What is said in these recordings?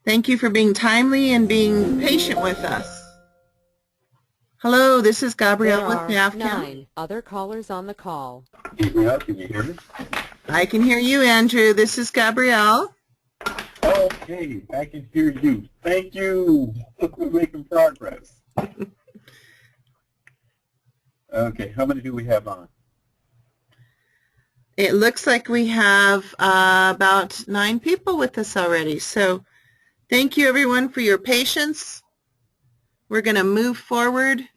Thank you for being timely and being patient with us. Hello, this is Gabrielle with There are nafcm. 9 other callers on the call. Gabrielle, can you hear me? I can hear you, Andrew. This is Gabrielle. Okay, I can hear you. Thank you. We're making progress. Okay, how many do we have on? It looks like we have about 9 people with us already. So thank you, everyone, for your patience. We're going to move forward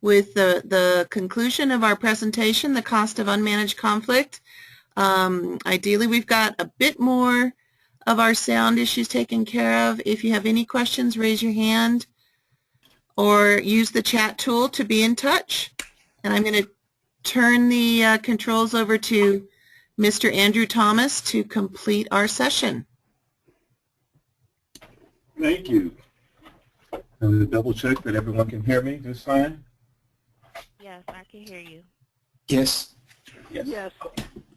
with the conclusion of our presentation, the cost of unmanaged conflict. Ideally, we've got a bit more of our sound issues taken care of. If you have any questions, raise your hand or use the chat tool to be in touch. And I'm going to turn the controls over to Mr. Andrew Thomas to complete our session. Thank you. And to double check that everyone can hear me just fine? Yes, I can hear you. Yes. Yes.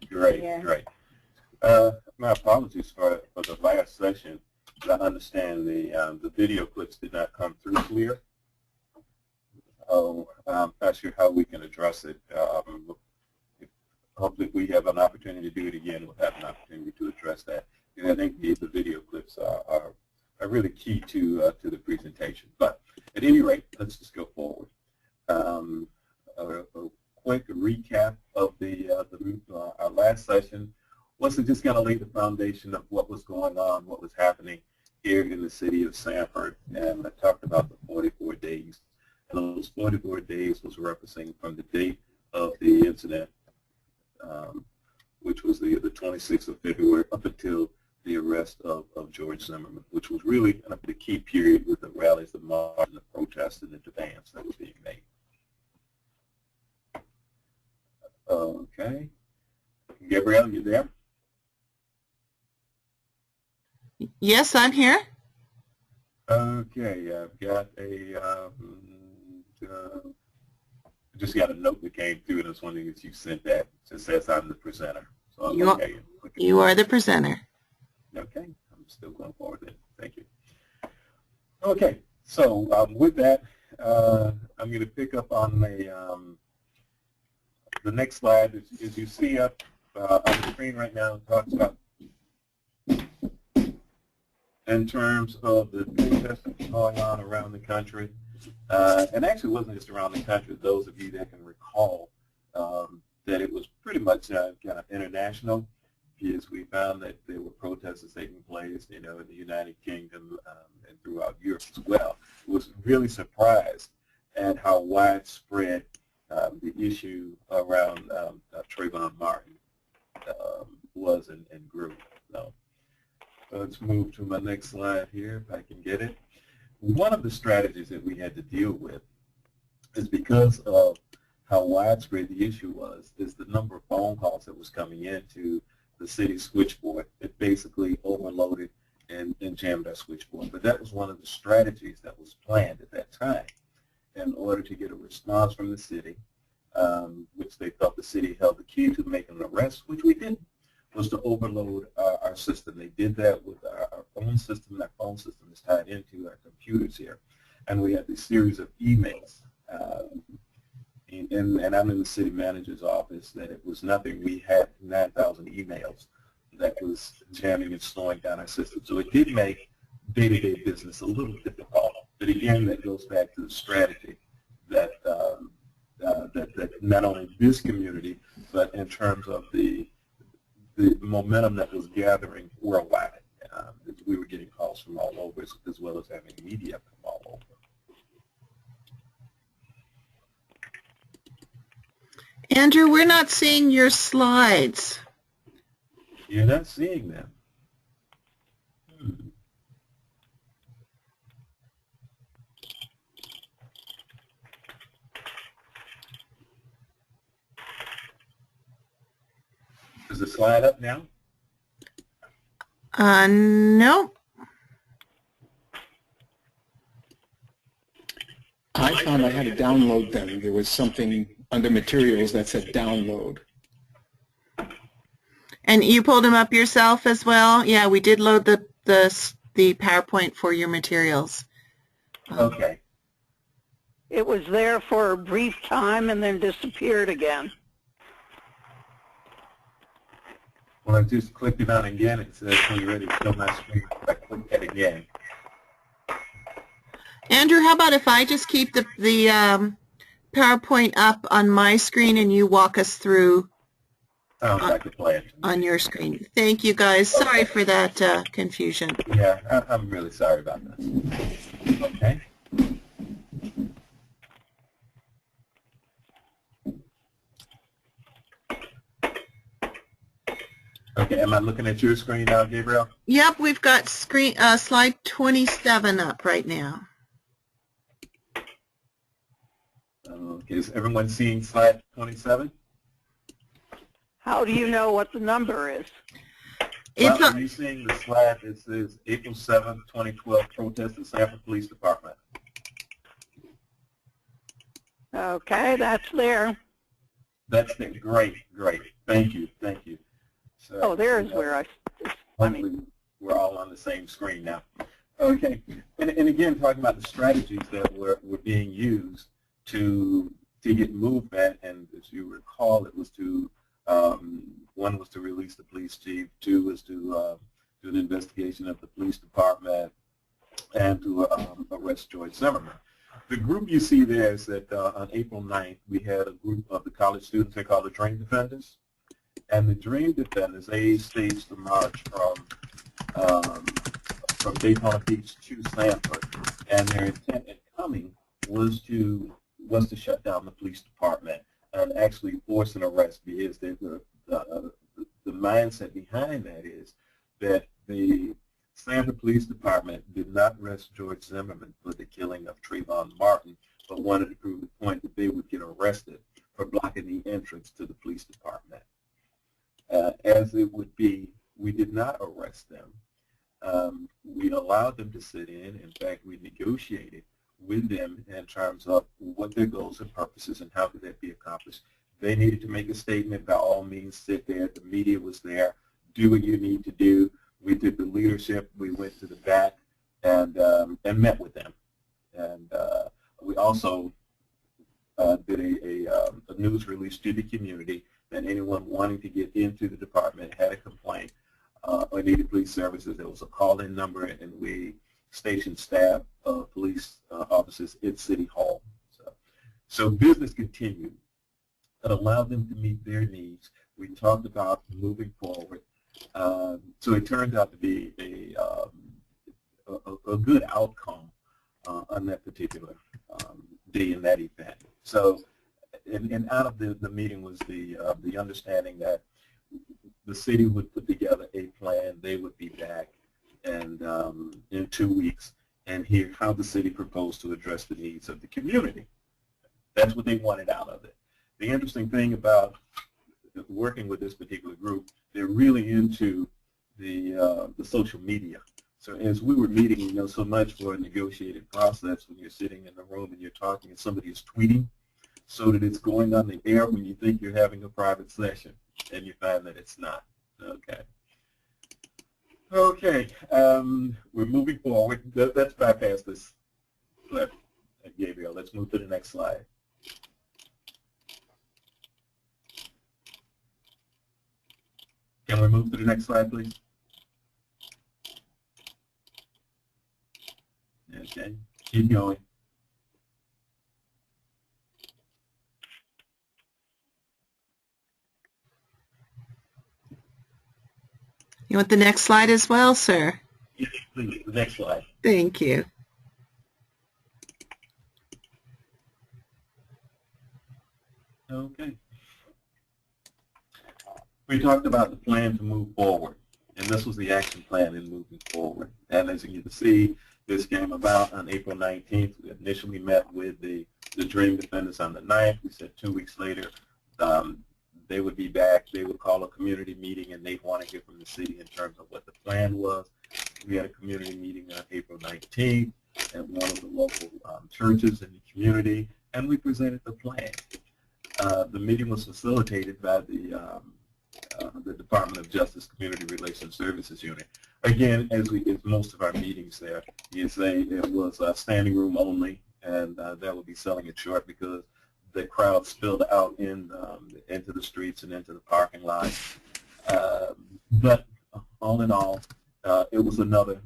Great, Yeah. great. My apologies for the last session. I understand the video clips did not come through clear. I'm not sure how we can address it. Hopefully, if we have an opportunity to do it again, we'll have an opportunity to address that. And I think the video clips are really key to the presentation. But at any rate, let's just go forward. A quick recap of our last session was to just kind of lay the foundation of what was going on, what was happening here in the city of Sanford. And I talked about the 44 days. And those 44 days was referencing from the date of the incident, which was the 26th of February, up until the arrest of George Zimmerman, which was really kind of the key period with the rallies, the march, and the protests and the demands that was being made. Okay. Gabrielle, you there? Yes, I'm here. Okay, I've got just got a note that came through, and I was wondering if you sent that. It says I'm the presenter. So I'm okay. You are the presenter. Okay, I'm still going forward then. Thank you. Okay, so with that, I'm going to pick up on the next slide. As you see up on the screen right now, it talks about in terms of the protests going on around the country. And actually it wasn't just around the country. Those of you that can recall that it was pretty much kind of international, because we found that there were protests taking place, in the United Kingdom and throughout Europe as well. I was really surprised at how widespread the issue around Trayvon Martin was and grew. So let's move to my next slide here, if I can get it. One of the strategies that we had to deal with is because of how widespread the issue was, is the number of phone calls that was coming into the city switchboard. It basically overloaded and jammed our switchboard. But that was one of the strategies that was planned at that time in order to get a response from the city, which they thought the city held the key to making an arrest, which we didn't, was to overload our system. They did that with our phone system. Our phone system is tied into our computers here. And we had this series of emails. And I'm in the city manager's office, that it was nothing. We had 9,000 emails that was jamming and slowing down our system. So it did make day-to-day business a little difficult. But again, that goes back to the strategy that that not only this community, but in terms of the momentum that was gathering worldwide. We were getting calls from all over, as well as having media from all over. Andrew, we're not seeing your slides. You're not seeing them. Is the slide up now? No. I found I had to download them. There was something under materials that said download. And you pulled them up yourself as well? Yeah, we did load the the PowerPoint for your materials. Okay. It was there for a brief time and then disappeared again. Well, I just clicked it on again. It says when you're ready to show my screen. I click that again. Andrew, how about if I just keep the PowerPoint up on my screen and you walk us through Sounds like a plan. on your screen? Thank you, guys. Sorry for that confusion. Yeah, I'm really sorry about this. Okay. Okay, am I looking at your screen now, Gabriel? Yep, we've got slide 27 up right now. Okay, is everyone seeing slide 27? How do you know what the number is? It's Well, are you seeing the slide that says April 7th, 2012 protest at Sanford Police Department? Okay, that's there. That's the, great. Thank you. So, Oh, there's where hopefully we're all on the same screen now. Okay, and again, talking about the strategies that were being used to get movement, and as you recall, it was to one was to release the police chief, two was to do an investigation of the police department, and to arrest George Zimmerman. The group you see there is that on April 9th, we had a group of the college students they call the Dream Defenders. And the Dream Defenders, they staged the march from Daytona Beach to Sanford. And their intent in coming was to shut down the police department and actually force an arrest, because the mindset behind that is that the Sanford Police Department did not arrest George Zimmerman for the killing of Trayvon Martin, but wanted to prove the point that they would get arrested for blocking the entrance to the police department. As it would be, we did not arrest them. We allowed them to sit in. In fact, we negotiated with them in terms of what their goals and purposes and how could that be accomplished. They needed to make a statement. By all means, sit there. The media was there. Do what you need to do. We did the leadership. We went to the back and met with them. And we also did a news release to the community that anyone wanting to get into the department had a complaint or needed police services. There was a call-in number, and we stationed staff of police officers at City Hall. So business continued. It allowed them to meet their needs. We talked about moving forward. So it turned out to be a good outcome on that particular day in that event. So, and out of the meeting was the understanding that the city would put together a plan. They would be back and in 2 weeks and hear how the city proposed to address the needs of the community. That's what they wanted out of it. The interesting thing about working with this particular group, they're really into the social media. So as we were meeting, you know, so much for a negotiated process when you're sitting in the room and you're talking and somebody is tweeting so that it's going on the air when you think you're having a private session and you find that it's not. Okay. Okay, we're moving forward. Let's bypass this clip, Gabriel. Let's move to the next slide. Can we move to the next slide, please? Okay, keep going. You want the next slide as well, sir? Yes, please, the next slide. Thank you. Okay. We talked about the plan to move forward, and this was the action plan in moving forward. And as you can see, this came about on April 19th. We initially met with the Dream Defenders on the 9th. We said 2 weeks later they would be back. They would call a community meeting, and they'd want to hear from the city in terms of what the plan was. We had a community meeting on April 19th at one of the local churches in the community, and we presented the plan. The meeting was facilitated by the the Department of Justice Community Relations Services Unit. Again, as most of our meetings there, it was standing room only, and that would be selling it short because the crowd spilled out into the streets and into the parking lot. But all in all, it was another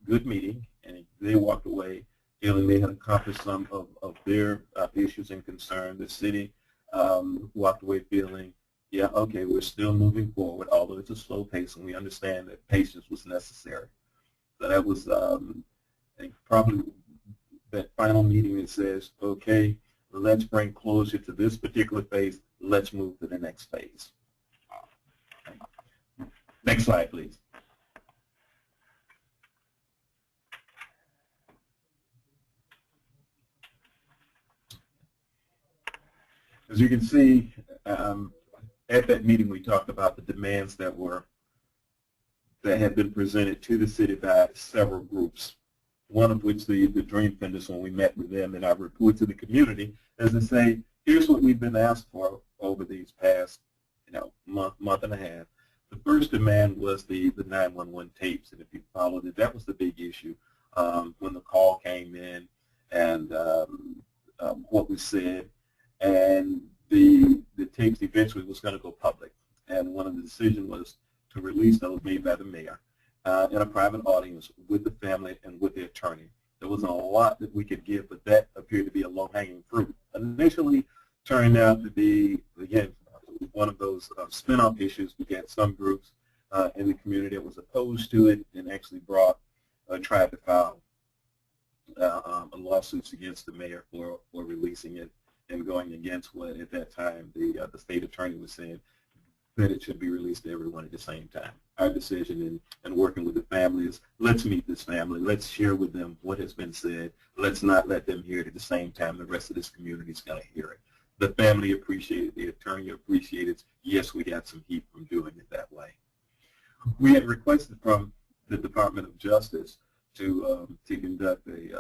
good meeting, and they walked away feeling they had accomplished some of their issues and concerns. The city walked away feeling, yeah, okay, we're still moving forward, although it's a slow pace, and we understand that patience was necessary. So that was probably that final meeting that says, okay, let's bring closure to this particular phase. Let's move to the next phase. Next slide, please. As you can see, at that meeting, we talked about the demands that had been presented to the city by several groups. One of which the Dream Finders, when we met with them, and I report to the community, is to say, here's what we've been asked for over these past, month and a half. The first demand was the 911 tapes, and if you followed it, that was the big issue when the call came in and what was said, and the tapes eventually was going to go public, and one of the decisions was to release those made by the mayor in a private audience with the family and with the attorney. There wasn't a lot that we could give, but that appeared to be a low-hanging fruit. Initially turned out to be, again, one of those spin-off issues. We had some groups in the community that was opposed to it and actually tried to file lawsuits against the mayor for releasing it and going against what at that time the state attorney was saying, that it should be released to everyone at the same time. Our decision in working with the family is, let's meet this family. Let's share with them what has been said. Let's not let them hear it at the same time the rest of this community is going to hear it. The family appreciated it. The attorney appreciated it. Yes, we got some heat from doing it that way. We had requested from the Department of Justice to conduct an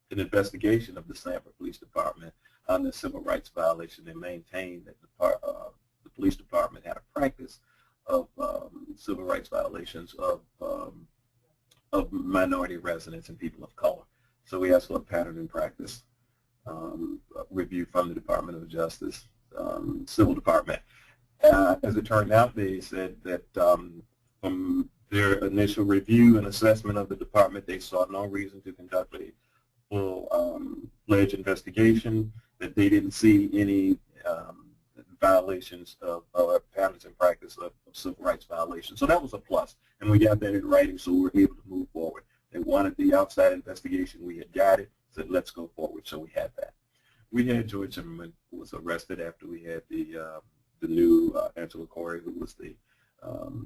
investigation of the Sanford Police Department on the civil rights violation and maintain that the police department had a practice of civil rights violations of minority residents and people of color. So we asked for a pattern and practice review from the Department of Justice, Civil Department. As it turned out, they said that from their initial review and assessment of the department, they saw no reason to conduct a full-fledged investigation, that they didn't see any violations of patterns and practice of civil rights violations. So that was a plus, and we got that in writing, so we were able to move forward. They wanted the outside investigation. We had got it, said let's go forward, so we had that. We had George Zimmerman, who was arrested after we had the new Angela Corey, who was the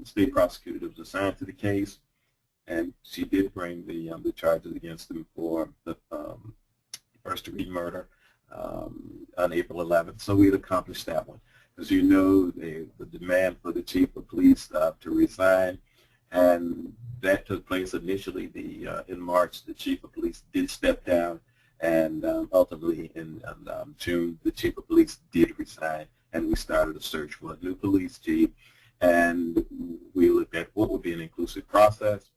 state prosecutor that was assigned to the case, and she did bring the charges against him for the first-degree murder on April 11th. So we had accomplished that one. As you know, the demand for the chief of police to resign, and that took place initially in March. The chief of police did step down, and ultimately in June, the chief of police did resign, and we started a search for a new police chief. And we looked at what would be an inclusive process,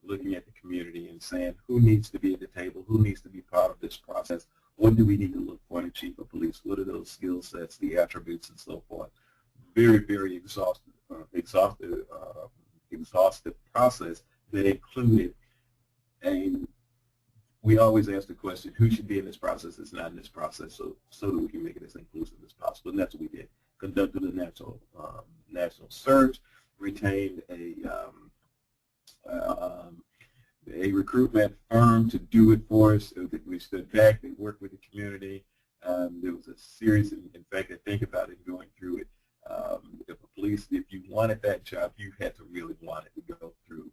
looking at the community and saying who needs to be at the table, who needs to be part of this process, what do we need to look for in a chief of police, what are those skill sets, the attributes, and so forth. Very, very exhaustive process that included, and we always ask the question, who should be in this process that's not in this process, so that we can make it as inclusive as possible, and that's what we did. Conducted a national search, retained a recruitment firm to do it for us. We stood back, they worked with the community. There was a series, in fact, I think about it going through it. If you wanted that job, you had to really want it to go through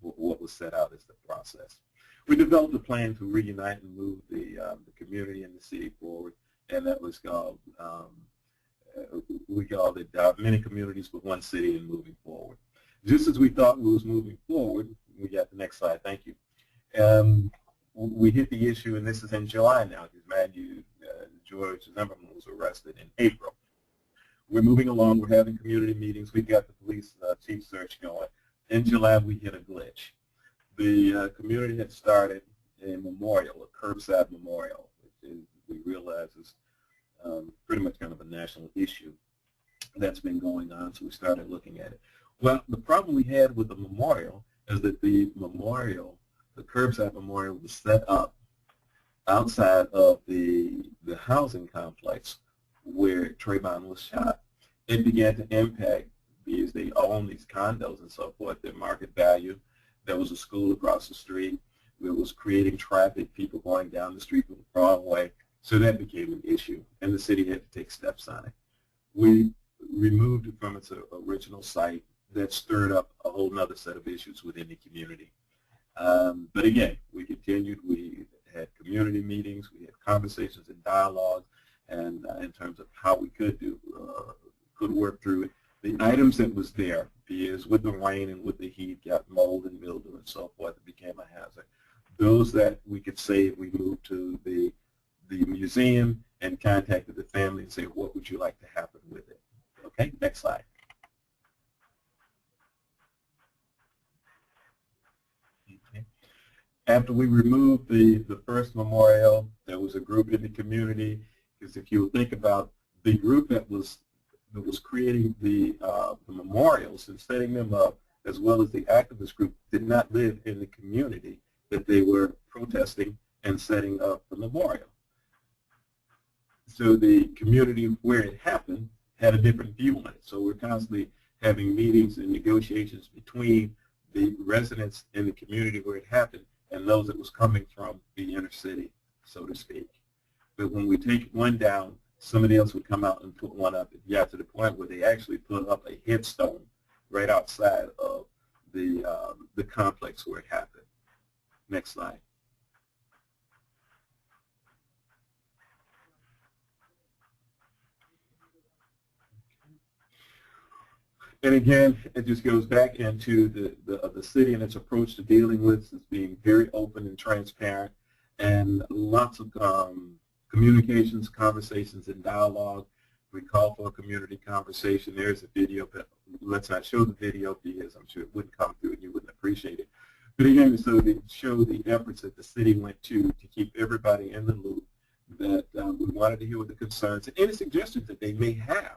what was set out as the process. We developed a plan to reunite and move the community and the city forward, and that was called, we called it Many Communities with One City and Moving Forward. Just as we thought we was moving forward, we got the next slide, thank you. We hit the issue, and this is in July now, because mind you, George Zimmerman was arrested in April. we're moving along. We're having community meetings. We've got the police chief search going. In July, we hit a glitch. The community had started a memorial, a curbside memorial, which is, we realize is pretty much kind of a national issue that's been going on, so we started looking at it. Well, the problem we had with the memorial is that the memorial, the curbside memorial, was set up outside of the housing complex where Trayvon was shot. It began to impact, because they own these condos and so forth, their market value. There was a school across the street. It was creating traffic, people going down the street the wrong way. So that became an issue, and the city had to take steps on it. We removed it from its original site. That stirred up a whole other set of issues within the community. But again, we continued. We had community meetings. We had conversations and dialogue, and in terms of how we could work through it. The items that was there, because with the rain and with the heat, got mold and mildew and so forth, it became a hazard. Those that we could save, we moved to the museum and contacted the family and said, what would you like to happen with it? Okay, next slide. Okay. After we removed the first memorial, there was a group in the community, because if you think about the group that was creating the memorials and setting them up, as well as the activist group, did not live in the community that they were protesting and setting up the memorial. So the community where it happened had a different view on it. So we're constantly having meetings and negotiations between the residents in the community where it happened and those that was coming from the inner city, so to speak. But when we take one down, somebody else would come out and put one up. It got to the point where they actually put up a headstone right outside of the complex where it happened. Next slide. And again, it just goes back into the city and its approach to dealing with this, being very open and transparent, and lots of communications, conversations, and dialogue. We call for a community conversation. There's a video, but let's not show the video because I'm sure it wouldn't come through and you wouldn't appreciate it. But again, so they show the efforts that the city went to keep everybody in the loop, that we wanted to hear what the concerns and any suggestions that they may have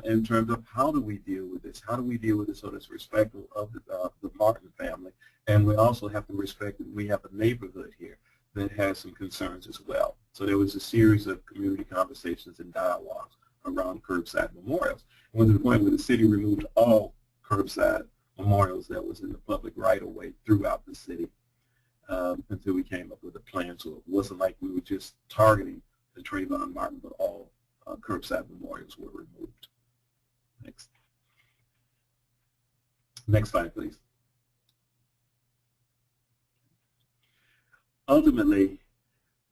in terms of how do we deal with this? How do we deal with this so that's respectful of the Martin family? And we also have to respect that we have a neighborhood here that has some concerns as well. So there was a series of community conversations and dialogues around curbside memorials. And to the point where the city removed all curbside memorials that was in the public right-of-way throughout the city until we came up with a plan. So it wasn't like we were just targeting the Trayvon Martin, but all curbside memorials were removed. Next. Next slide, please. Ultimately,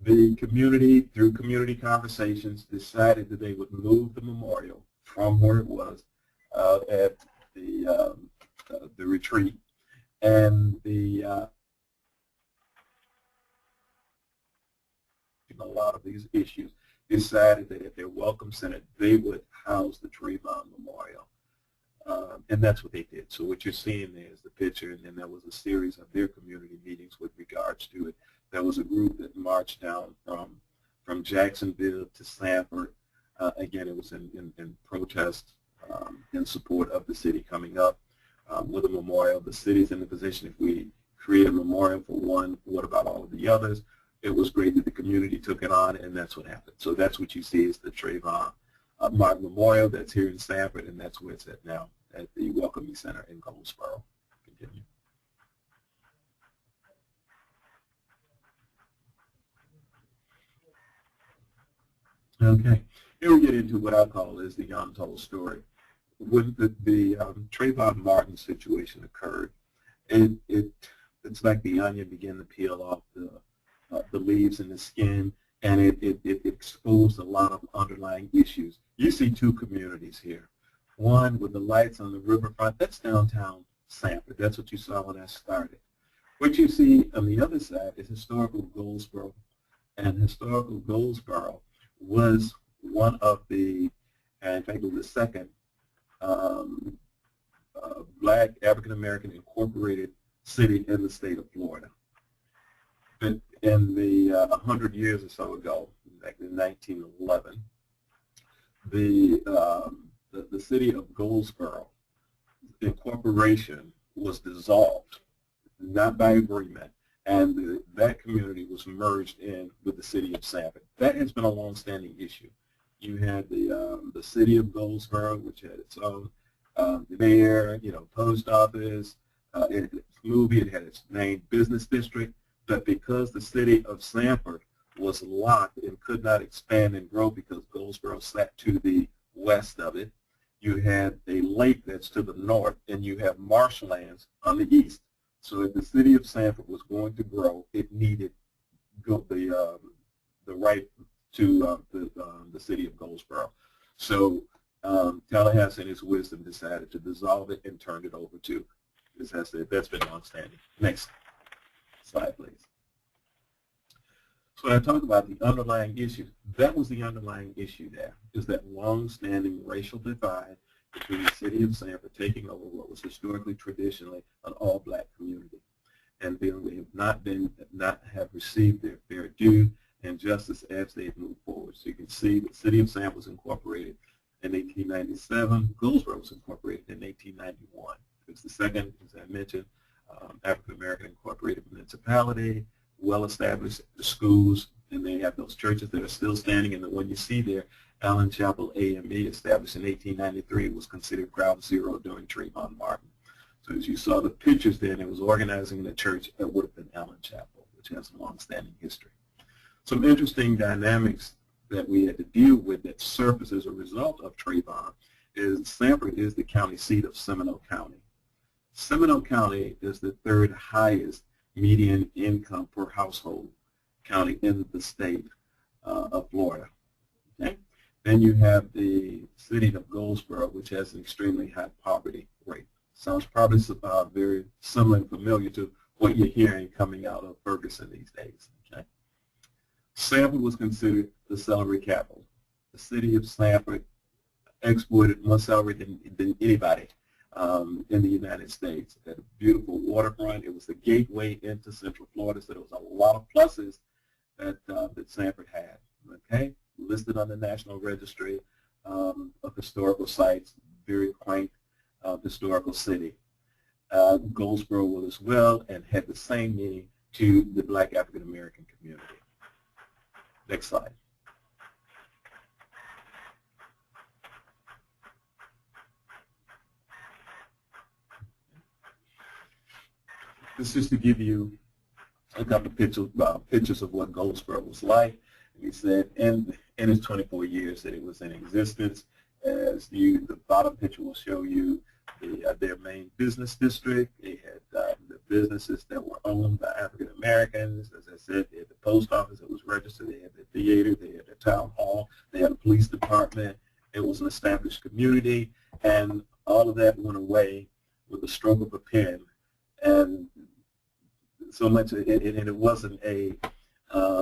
the community, through community conversations, decided that they would move the memorial from where it was at the retreat, and a lot of these issues, decided that at their welcome center they would house the Trayvon Memorial, and that's what they did. So what you're seeing there is the picture, and then there was a series of their community meetings with regards to it. There was a group that marched down from Jacksonville to Sanford. Again, it was in protest in support of the city coming up with a memorial. The city's in the position, if we create a memorial for one, what about all of the others? It was great that the community took it on, and that's what happened. So that's what you see is the Trayvon Martin Memorial that's here in Sanford, and that's where it's at now, at the Welcoming Center in Goldsboro. Continue. Okay, here we get into what I call is the untold story. When the Trayvon Martin situation occurred, it's like the onion began to peel off the leaves and the skin, and it exposed a lot of underlying issues. You see two communities here. One with the lights on the riverfront, that's downtown Sanford. That's what you saw when I started. What you see on the other side is historical Goldsboro, and historical Goldsboro was one of the and in fact, it was the second black African-American incorporated city in the state of Florida. But in the 100 years or so ago, back in 1911, the city of Goldsboro incorporation was dissolved, not by agreement, and that community was merged in with the city of Sanford. That has been a long-standing issue. You had the city of Goldsboro, which had its own mayor, post office, its movie, it had its main business district, but because the city of Sanford was locked and could not expand and grow because Goldsboro sat to the west of it, you had a lake that's to the north, and you have marshlands on the east. So if the city of Sanford was going to grow, it needed the right to the city of Goldsboro. So Tallahassee, in his wisdom, decided to dissolve it and turn it over to, as I said, that's been longstanding. Next slide, please. So when I talk about the underlying issue, that was the underlying issue there, is that long-standing racial divide between the city of Sanford taking over what was historically, traditionally, an all-black community, and they have not have received their fair due and justice as they move forward. So you can see the city of Sanford was incorporated in 1897. Goldsboro was incorporated in 1891. It's the second, as I mentioned, African-American incorporated municipality, well-established schools, and they have those churches that are still standing. And the one you see there, Allen Chapel AME, established in 1893, was considered ground zero during Trayvon Martin. So as you saw the pictures there, it was organizing the church that would have been Allen Chapel, which has a long-standing history. Some interesting dynamics that we had to deal with that surfaced as a result of Trayvon is Sanford is the county seat of Seminole County. Seminole County is the third highest median income per household county in the state of Florida. Okay? Then you have the city of Goldsboro, which has an extremely high poverty rate. Sounds probably very similar and familiar to what you're hearing coming out of Ferguson these days. Okay? Sanford was considered the celery capital. The city of Sanford exported more celery than anybody in the United States. It had a beautiful waterfront. It was the gateway into Central Florida, so there was a lot of pluses that Sanford had. Okay, listed on the National Registry of Historical Sites, very quaint historical city. Goldsboro will as well, and had the same meaning to the Black African American community. Next slide. This is to give you a couple of pictures of what Goldsboro was like. And he said in his 24 years that it was in existence, the bottom picture will show you their main business district. They had the businesses that were owned by African Americans. As I said, they had the post office that was registered. They had the theater. They had the town hall. They had a police department. It was an established community, and all of that went away with the stroke of a pen. And so much, and it wasn't an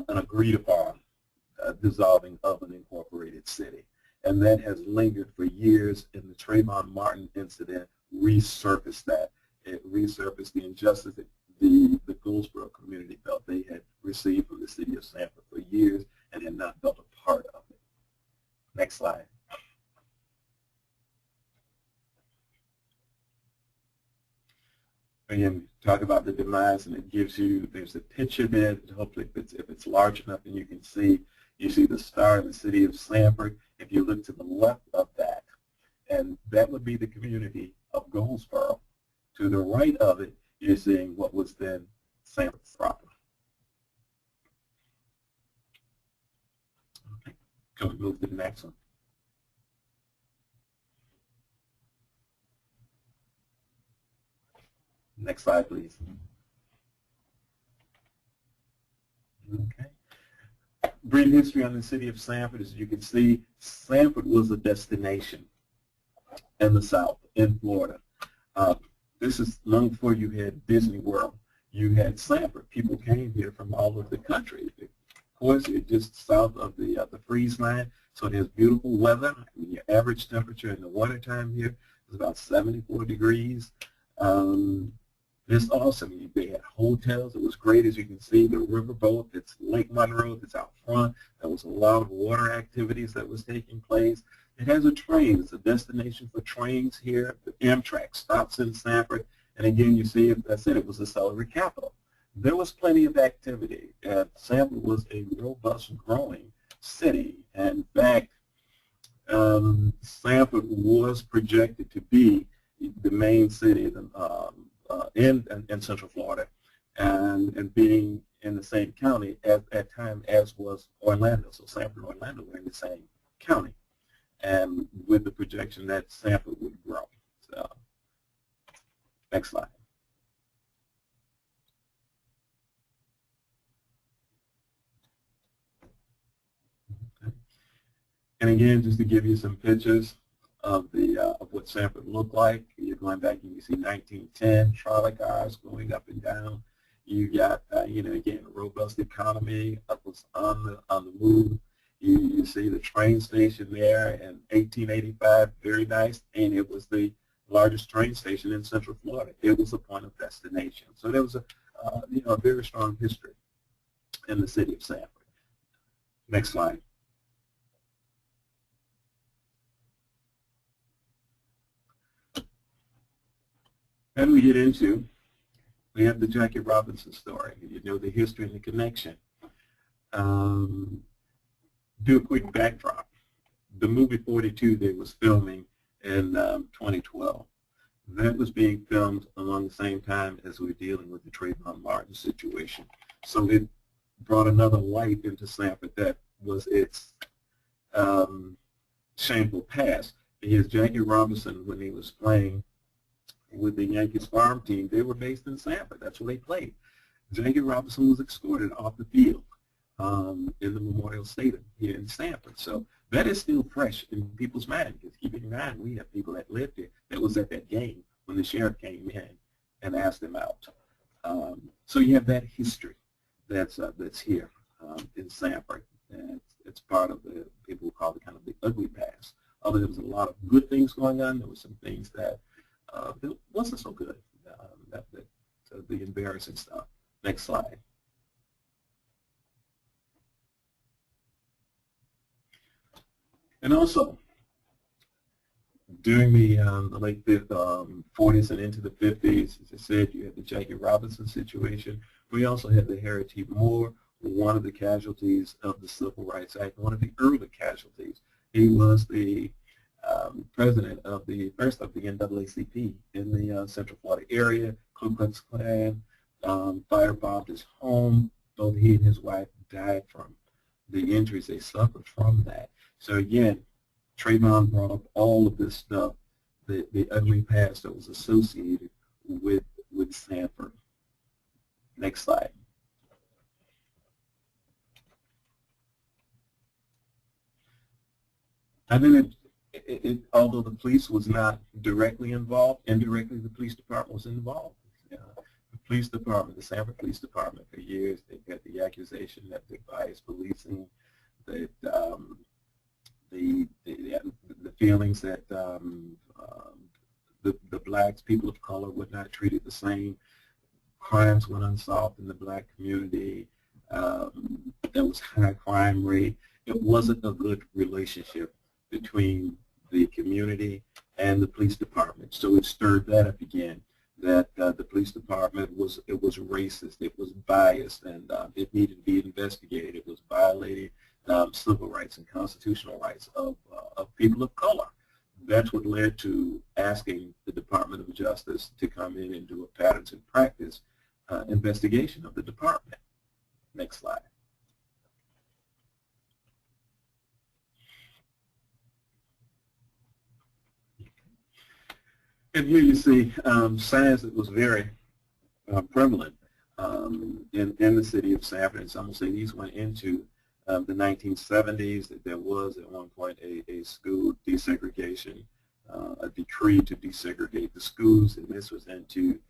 agreed upon dissolving of an incorporated city. And that has lingered for years, and the Trayvon Martin incident resurfaced that. It resurfaced the injustice that the Goldsboro community felt they had received from the city of Sanford for years and had not felt a part of it. Next slide. Again, talk about the demise, and it gives you, there's a picture there, hopefully if it's large enough and you can see, you see the star in the city of Sanford. If you look to the left of that, and that would be the community of Goldsboro. To the right of it, you're seeing what was then Sanford proper. Okay, can we move to the next one? Next slide, please. Okay. Brief history on the city of Sanford. As you can see, Sanford was a destination in the South, in Florida. This is long before you had Disney World. You had Sanford. People came here from all over the country. Of course, it's just south of the freeze line. So it has beautiful weather. I mean, your average temperature in the wintertime here is about 74 degrees. It's awesome. They had hotels. It was great, as you can see. The riverboat, it's Lake Monroe, it's out front. There was a lot of water activities that was taking place. It has a train. It's a destination for trains here. The Amtrak stops in Sanford. And again, you see, as I said, it was the celery capital. There was plenty of activity. Sanford was a robust, growing city. And in fact, Sanford was projected to be the main city in Central Florida, and being in the same county at that time as was Orlando. So Sanford and Orlando were in the same county, and with the projection that Sanford would grow. So, next slide. And again, just to give you some pictures of what Sanford looked like, you're going back and you see 1910 trolley cars going up and down. You got again, a robust economy was on the move. You see the train station there in 1885, very nice, and it was the largest train station in Central Florida. It was a point of destination. So there was a very strong history in the city of Sanford. Next slide. And we get into, we have the Jackie Robinson story. You know the history and the connection. Do a quick backdrop. The movie 42 they was filming in 2012. That was being filmed along the same time as we were dealing with the Trayvon Martin situation. So it brought another light into Sanford that was its shameful past. Because Jackie Robinson, when he was playing with the Yankees farm team, they were based in Sanford. That's where they played. Jackie Robinson was escorted off the field in the Memorial Stadium here in Sanford. So that is still fresh in people's minds. Because keep in mind, we have people that lived here that was at that game when the sheriff came in and asked them out. So you have that history that's here in Sanford. And it's part of the people call it kind of the ugly past. Although there was a lot of good things going on, there were some things that wasn't so good, the embarrassing stuff. Next slide. And also, during the late 40s and into the 50s, as I said, you had the Jackie Robinson situation. We also had the Harry T. Moore, one of the casualties of the Civil Rights Act, one of the early casualties. He was the president of the first of the NAACP in the Central Florida area. Ku Klux Klan firebombed his home. Both he and his wife died from the injuries they suffered from that. So again, Trayvon brought up all of this stuff, the ugly past that was associated with Sanford. Next slide. I think although the police was not directly involved, indirectly the police department was involved. The police department, the Sanford Police Department, for years they had the accusation that they biased policing, that the feelings that the blacks, people of color, were not treated the same. Crimes went unsolved in the black community. There was high crime rate. It wasn't a good relationship between the community and the police department. So it stirred that up again, that the police department was racist, it was biased, and it needed to be investigated. It was violating civil rights and constitutional rights of people of color. That's what led to asking the Department of Justice to come in and do a patterns and practice investigation of the department. Next slide. And here you see science that was very prevalent in the city of Sanford. And some will say these went into the 1970s, that there was at one point a school desegregation, a decree to desegregate the schools, and this was into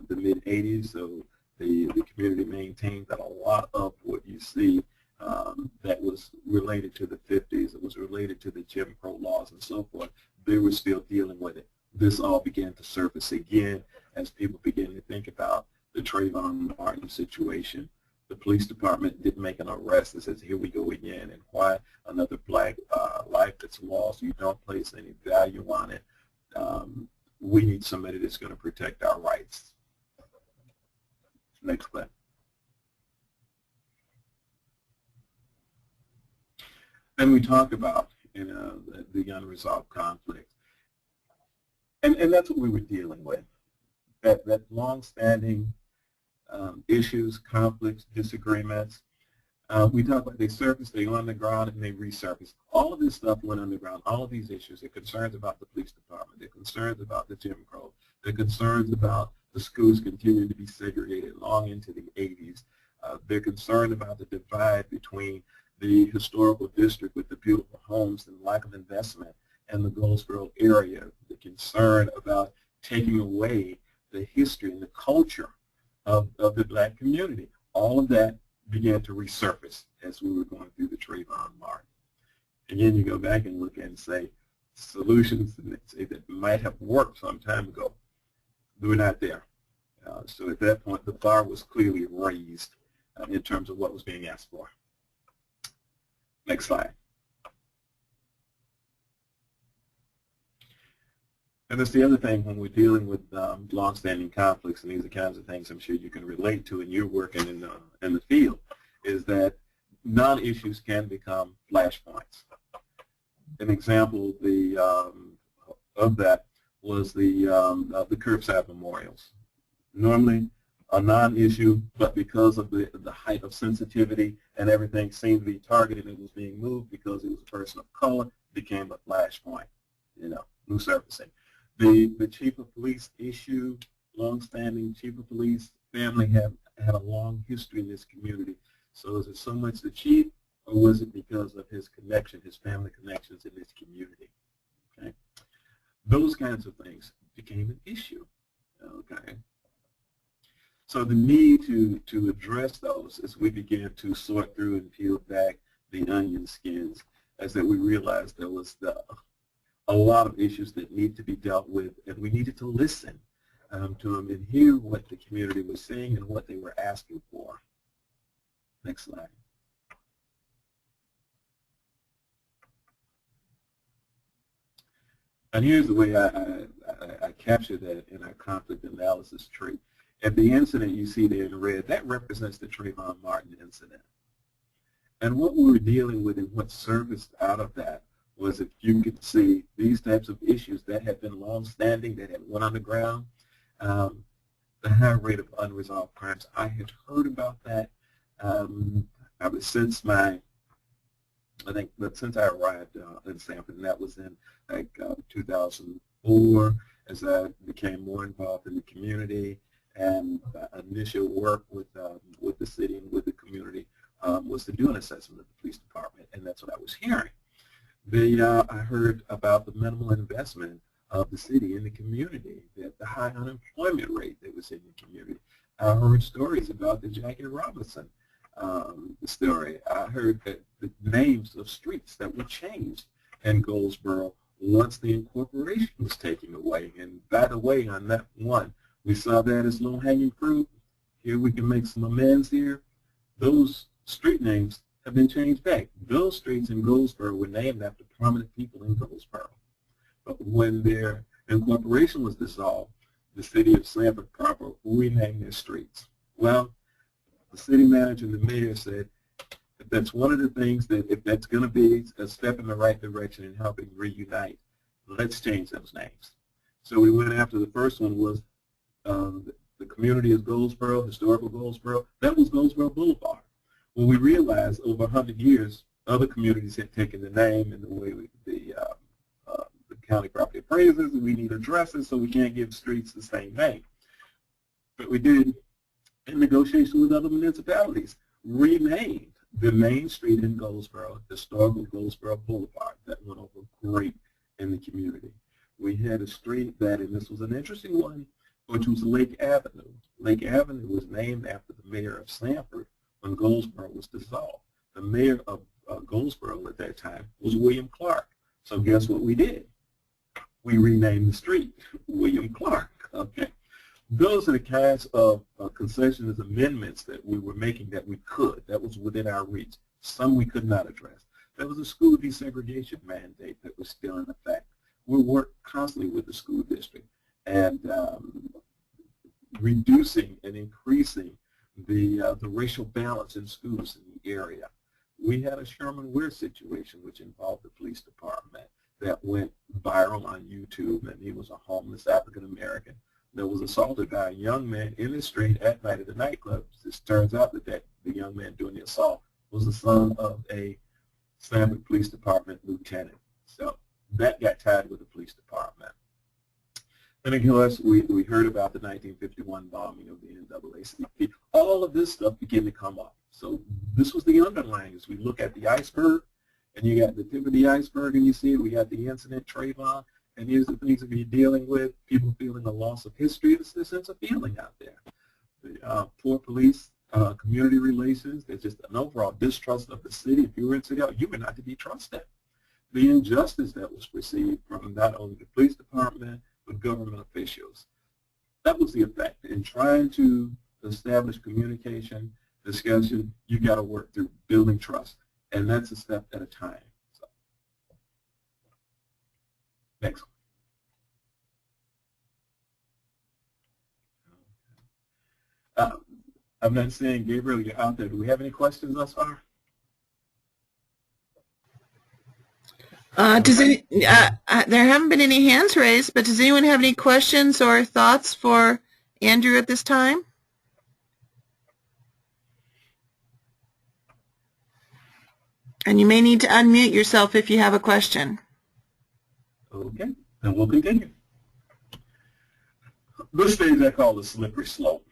the mid-'80s. So the community maintained that a lot of what you see that was related to the 50s. It was related to the Jim Crow laws and so forth. They were still dealing with it. This all began to surface again as people began to think about the Trayvon Martin situation. The police department didn't make an arrest. It says, here we go again, and why another black life that's lost, you don't place any value on it. We need somebody that's going to protect our rights. Next slide. Then we talk about the unresolved conflict. And that's what we were dealing with, that long-standing issues, conflicts, disagreements. We talk about they surface, they go underground, and they resurface. All of this stuff went underground. All of these issues, they're concerns about the police department, they're concerns about the Jim Crow, they're concerns about the schools continuing to be segregated long into the 80s. They're concerned about the divide between the historical district with the beautiful homes and lack of investment and the Goldsboro area, the concern about taking away the history and the culture of the black community. All of that began to resurface as we were going through the Trayvon Martin. Again, you go back and look and say solutions that might have worked some time ago, they were not there. So at that point, the bar was clearly raised in terms of what was being asked for. Next slide. And that's the other thing when we're dealing with long-standing conflicts, and these are kinds of things I'm sure you can relate to, and you're working in the field, is that non-issues can become flashpoints. An example of that was the curbside memorials. Normally a non-issue, but because of the height of sensitivity and everything seemed to be targeted, it was being moved because it was a person of color, became a flashpoint, new surfacing. The chief of police issue, long-standing chief of police family had a long history in this community. So is it so much the chief, or was it because of his connection, his family connections in this community? Okay, those kinds of things became an issue. Okay, so the need to address those as we began to sort through and peel back the onion skins, as that we realized there was a lot of issues that need to be dealt with, and we needed to listen to them and hear what the community was saying and what they were asking for. Next slide. And here's the way I capture that in our conflict analysis tree. At the incident you see there in red, that represents the Trayvon Martin incident. And what we were dealing with and what surfaced out of that was, if you could see, these types of issues that had been long-standing, that had went underground, the high rate of unresolved crimes. I had heard about that since I arrived in Sanford, and that was in 2004, as I became more involved in the community, and initial work with the city and with the community was to do an assessment of the police department, and that's what I was hearing. I heard about the minimal investment of the city in the community, that the high unemployment rate that was in the community. I heard stories about the Jackie Robinson story. I heard that the names of streets that were changed in Goldsboro once the incorporation was taken away. And by the way, on that one, we saw that as low-hanging fruit. Here we can make some amends here. Those street names have been changed back. Those streets in Goldsboro were named after prominent people in Goldsboro. But when their incorporation was dissolved, the city of Sanford proper renamed their streets. Well, the city manager and the mayor said, if that's one of the things that, if that's going to be a step in the right direction in helping reunite, let's change those names. So we went after the first one was the community of Goldsboro, historical Goldsboro. That was Goldsboro Boulevard. Well, we realized over 100 years, other communities had taken the name and the way the county property appraisers, and we need addresses, so we can't give streets the same name. But we did, in negotiation with other municipalities, renamed the main street in Goldsboro, historical Goldsboro Boulevard. That went over great in the community. We had a street that, and this was an interesting one, which was Lake Avenue. Lake Avenue was named after the mayor of Sanford when Goldsboro was dissolved. The mayor of Goldsboro at that time was William Clark. So guess what we did? We renamed the street William Clark. Okay. Those are the kinds of concessions, amendments that we were making that we could, that was within our reach. Some we could not address. There was a school desegregation mandate that was still in effect. We worked constantly with the school district and reducing and increasing the racial balance in schools in the area. We had a Sherman Ware situation which involved the police department that went viral on YouTube, and he was a homeless African-American that was assaulted by a young man in the street at night at a nightclub. It turns out that the young man doing the assault was the son of a Sanford Police Department lieutenant. So that got tied with the police department. And of course, we heard about the 1951 bombing of the NAACP. All of this stuff began to come up. So this was the underlying. As we look at the iceberg, and you got the tip of the iceberg, and you see we got the incident, Trayvon, and here's the things that we're dealing with, people feeling a loss of history. There's a sense of feeling out there. The poor police, community relations, there's just an overall distrust of the city. If you were in City Hall, you were not to be trusted. The injustice that was perceived from not only the police department, but government officials. That was the effect. In trying to establish communication, discussion, you got to work through building trust. And that's a step at a time. So, next one. I'm not saying, Gabriel, you're out there. Do we have any questions thus far? There haven't been any hands raised, but does anyone have any questions or thoughts for Andrew at this time? And you may need to unmute yourself if you have a question. Okay, then we'll continue. This stage I call the slippery slope.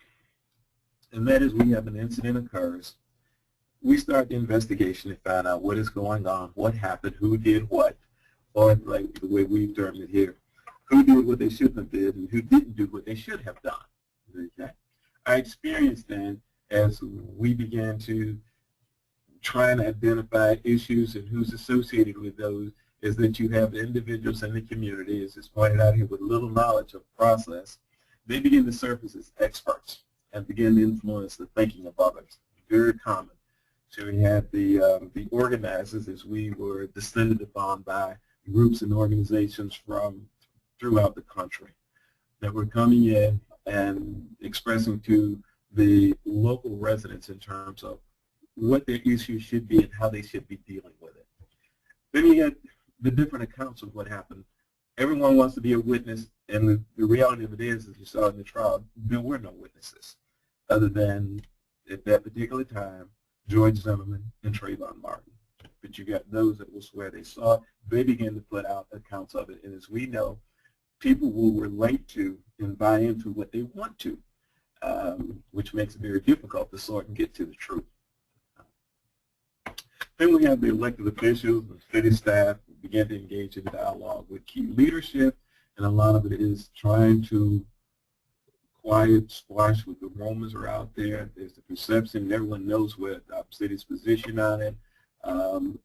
And that is, we have an incident occurs. We start the investigation to find out what is going on, what happened, who did what, or like the way we've termed it here, who did what they shouldn't have did and who didn't do what they should have done. Okay. Our experience then, as we began to try and identify issues and who's associated with those, is that you have individuals in the community, as is pointed out here, with little knowledge of process. They begin to surface as experts and begin to influence the thinking of others. Very common. So we had the organizers, as we were descended upon by groups and organizations from throughout the country that were coming in and expressing to the local residents in terms of what their issues should be and how they should be dealing with it. Then you get the different accounts of what happened. Everyone wants to be a witness, and the reality of it is, as you saw in the trial, there were no witnesses other than, at that particular time, George Zimmerman and Trayvon Martin. But you got those that will swear they saw it. They begin to put out accounts of it, and as we know, people will relate to and buy into what they want to, which makes it very difficult to sort and get to the truth. Then we have the elected officials and city staff who begin to engage in dialogue with key leadership, and a lot of it is trying to quiet, squash what the rumors are out there. There's the perception, everyone knows what the city's position on it.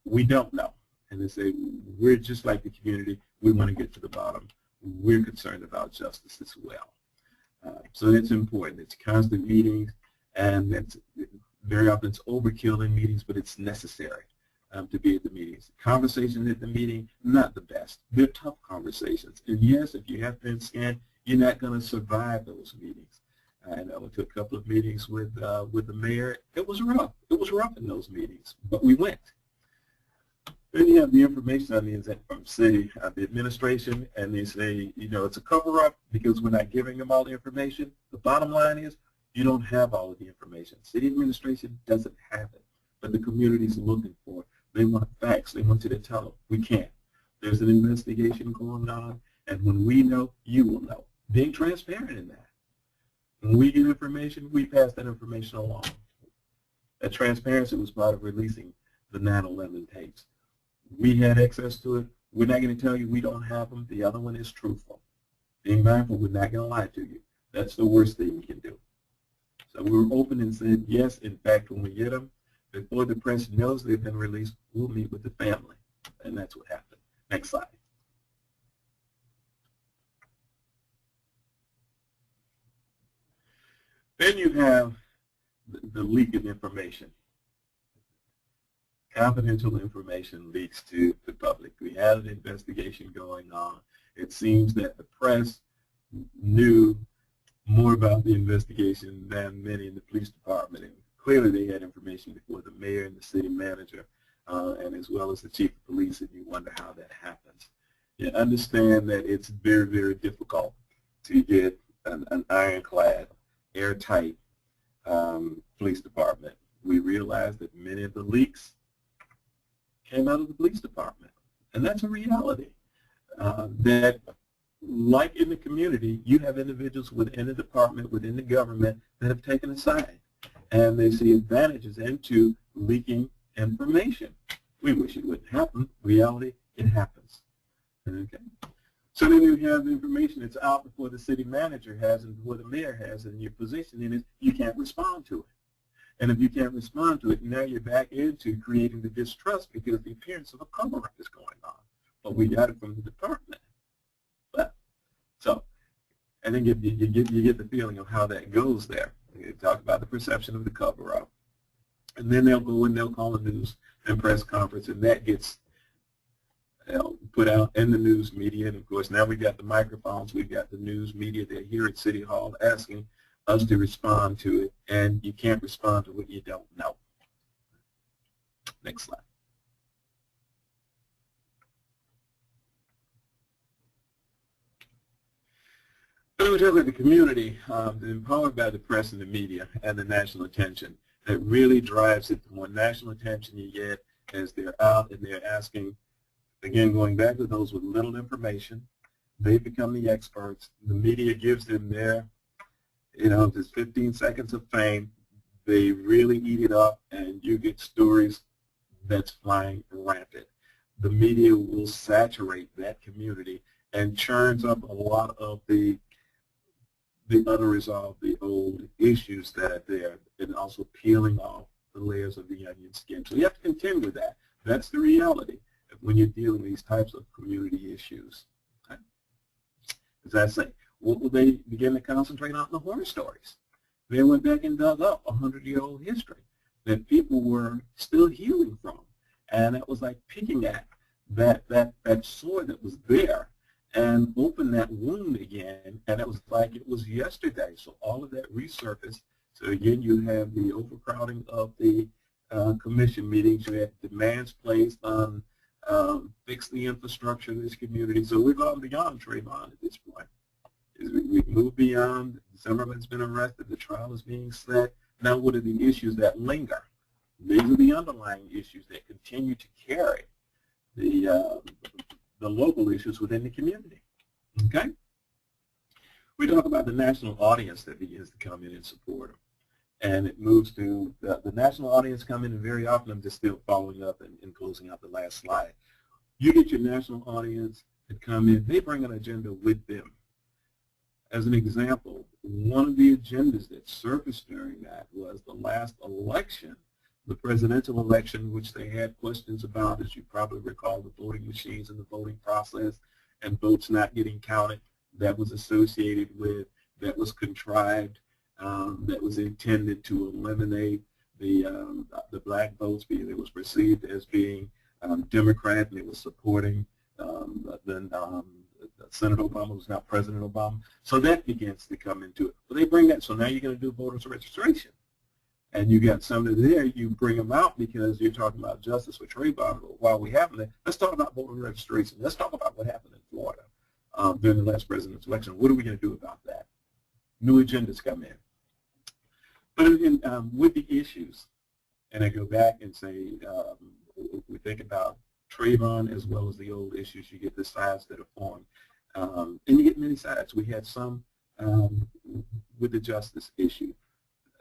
We don't know. And they say, we're just like the community, we want to get to the bottom. We're concerned about justice as well. So it's important. It's constant meetings, and it's very often it's overkill in meetings, but it's necessary to be at the meetings. Conversations at the meeting, not the best. They're tough conversations. And yes, if you have thin skin, you're not going to survive those meetings. I know I took a couple of meetings with the mayor. It was rough. It was rough in those meetings, but we went. Then you have the information on the inside from city, the administration, and they say, you know, it's a cover-up because we're not giving them all the information. The bottom line is, you don't have all of the information. City administration doesn't have it, but the community's looking for it. They want facts. They want you to tell them. We can't. There's an investigation going on, and when we know, you will know. Being transparent in that. When we get information, we pass that information along. That transparency was part of releasing the 9/11 tapes. We had access to it. We're not going to tell you we don't have them. The other one is truthful. Being mindful, we're not going to lie to you. That's the worst thing we can do. So we were open and said, yes, in fact, when we get them, Before the press knows they've been released, we'll meet with the family. And that's what happened. Next slide. Then you have the leak of information. Confidential information leaks to the public. We had an investigation going on. It seems that the press knew more about the investigation than many in the police department. And clearly they had information before the mayor and the city manager, and as well as the chief of police, and you wonder how that happens. You understand that it's very, very difficult to get an ironclad, airtight police department. We realized that many of the leaks came out of the police department, and that's a reality. That, like in the community, you have individuals within the department, within the government, that have taken a side, and they see advantages into leaking information. We wish it wouldn't happen. Reality, it happens. Okay. So then you have the information that's out before the city manager has and before the mayor has, and your position in it, you can't respond to it. And if you can't respond to it, now you're back into creating the distrust because the appearance of a cover-up is going on. But we got it from the department. But, so, and then you get the feeling of how that goes there. You talk about the perception of the cover-up. And then they'll go and they'll call a news and press conference, and that gets put out in the news media. And, of course, now we've got the microphones. We've got the news media. They're here at City Hall asking us to respond to it, and you can't respond to what you don't know. Next slide. When we talk about the community, empowered by the press and the media and the national attention, that really drives it. The more national attention you get as they're out and they're asking, again, going back to those with little information, they become the experts. The media gives them their, there's 15 seconds of fame. They really eat it up, and you get stories that's flying rampant. The media will saturate that community and churns up a lot of the unresolved, the old issues that are there, and also peeling off the layers of the onion skin. So you have to contend with that. That's the reality when you're dealing with these types of community issues. Okay? As I say, what will they begin to concentrate on? The horror stories. They went back and dug up 100-year-old history that people were still healing from. And it was like picking at that sore that was there and open that wound again, and it was like it was yesterday. So all of that resurfaced. So again, you have the overcrowding of the commission meetings. You have demands placed on fix the infrastructure in this community. So we've gone beyond Trayvon at this point. We've moved beyond. Zimmerman's been arrested. The trial is being set. Now what are the issues that linger? These are the underlying issues that continue to carry the local issues within the community. Okay? We talk about the national audience that begins to come in and support them. And it moves to the national audience come in, and very often I'm just still following up and closing out the last slide. You get your national audience that come in, they bring an agenda with them. As an example, one of the agendas that surfaced during that was the last election, the presidential election, which they had questions about, as you probably recall, the voting machines and the voting process and votes not getting counted. That was associated with, that was contrived, that was intended to eliminate the black votes. It was perceived as being Democrat, and it was supporting Senator Obama, who's now President Obama. So that begins to come into it. But they bring that, so now you're going to do voters registration. And you got somebody there, you bring them out because you're talking about justice for Trayvon. While we have them, let's talk about voter registration. Let's talk about what happened in Florida during the last presidential election. What are we going to do about that? New agendas come in. But with the issues, and I go back and say, we think about Trayvon as well as the old issues, you get the sides that are formed. And you get many sides. We had some with the justice issue.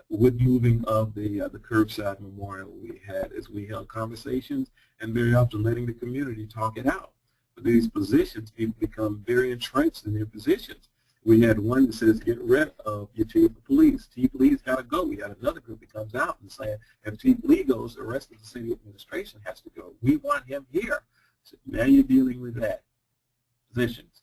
With moving of the curbside memorial, we held conversations and very often letting the community talk it out. But these positions, people become very entrenched in their positions. We had one that says, get rid of your chief of police. Chief Lee's got to go. We got another group that comes out and saying, if Chief Lee goes, the rest of the city administration has to go. We want him here. So now you're dealing with that. Positions.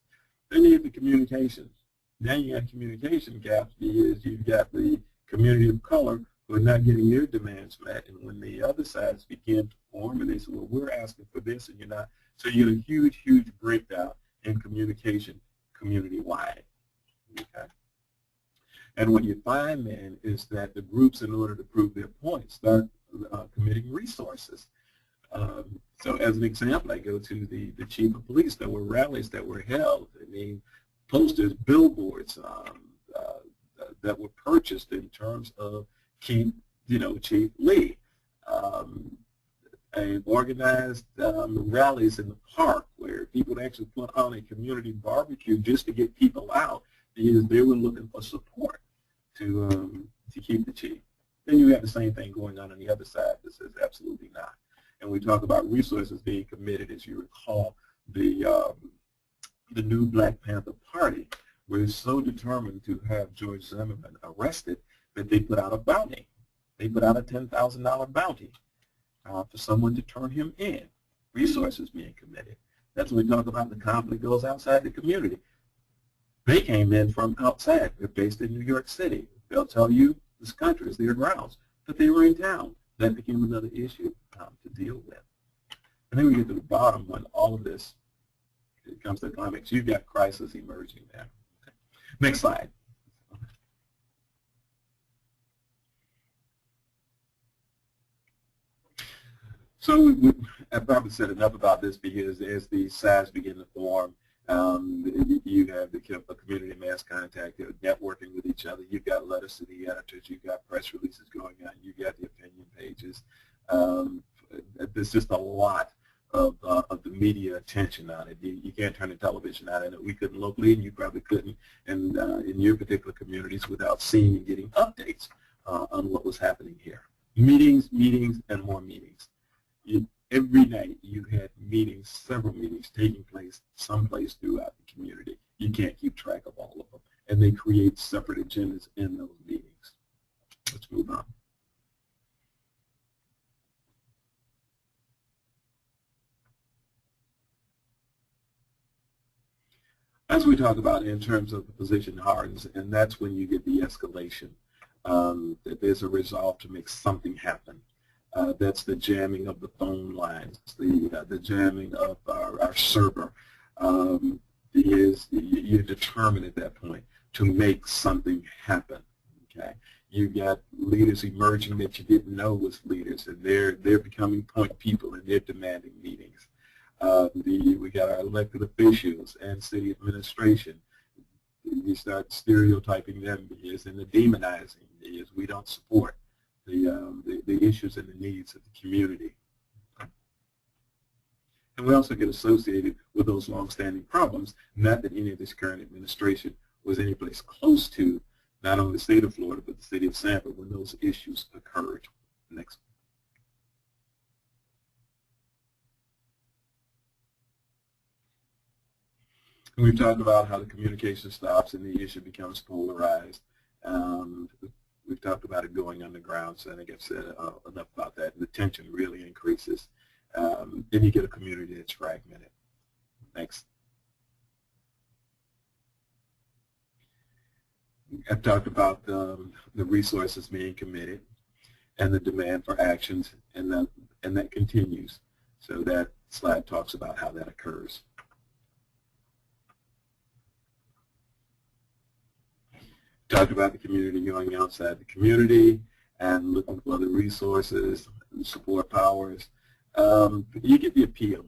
Then you have the communications. Now you got communication gaps because you've got the community of color who are not getting their demands met. And when the other sides begin to form and they say, well, we're asking for this and you're not. So you get a huge, huge breakdown in communication community-wide. Okay. And what you find then is that the groups, in order to prove their point, start committing resources. So as an example, I go to the chief of police. There were rallies that were held. I mean, posters, billboards that were purchased in terms of Chief Lee. And organized rallies in the park where people would actually put on a community barbecue just to get people out because they were looking for support to keep the chief. Then you have the same thing going on the other side that says absolutely not. And we talk about resources being committed. As you recall, the new Black Panther Party was so determined to have George Zimmerman arrested that they put out a bounty. They put out a $10,000 bounty for someone to turn him in. Resources being committed. That's when we talk about the conflict goes outside the community. They came in from outside. They're based in New York City. They'll tell you this country is their grounds, but they were in town. That became another issue to deal with. And then we get to the bottom when all of this comes to the climax. You've got crisis emerging there. Okay. Next slide. So I've probably said enough about this because as the sides begin to form, you have the community mass contact, networking with each other. You've got letters to the editors. You've got press releases going on. You've got the opinion pages. There's just a lot of the media attention on it. You can't turn the television on it. We couldn't locally, and you probably couldn't in your particular communities without seeing and getting updates on what was happening here. Meetings, and more meetings. Every night you had meetings, several meetings taking place someplace throughout the community. You can't keep track of all of them. And they create separate agendas in those meetings. Let's move on. As we talk about in terms of the position hardens, and that's when you get the escalation, that there's a resolve to make something happen. That's the jamming of the phone lines, the jamming of our server. You're determined at that point to make something happen. Okay, you got leaders emerging that you didn't know was leaders, and they're becoming point people, and they're demanding meetings. We got our elected officials and city administration. You start stereotyping them and the demonizing because we don't support the issues and the needs of the community. And we also get associated with those long-standing problems, not that any of this current administration was any place close to not only the state of Florida, but the city of Sanford when those issues occurred. Next. And we've talked about how the communication stops and the issue becomes polarized. We've talked about it going underground, so I think I've said enough about that. The tension really increases. Then you get a community that's fragmented. Next. I've talked about the resources being committed and the demand for actions, and that continues. So that slide talks about how that occurs. Talked about the community going outside the community and looking for other resources and support powers. You get the appeal.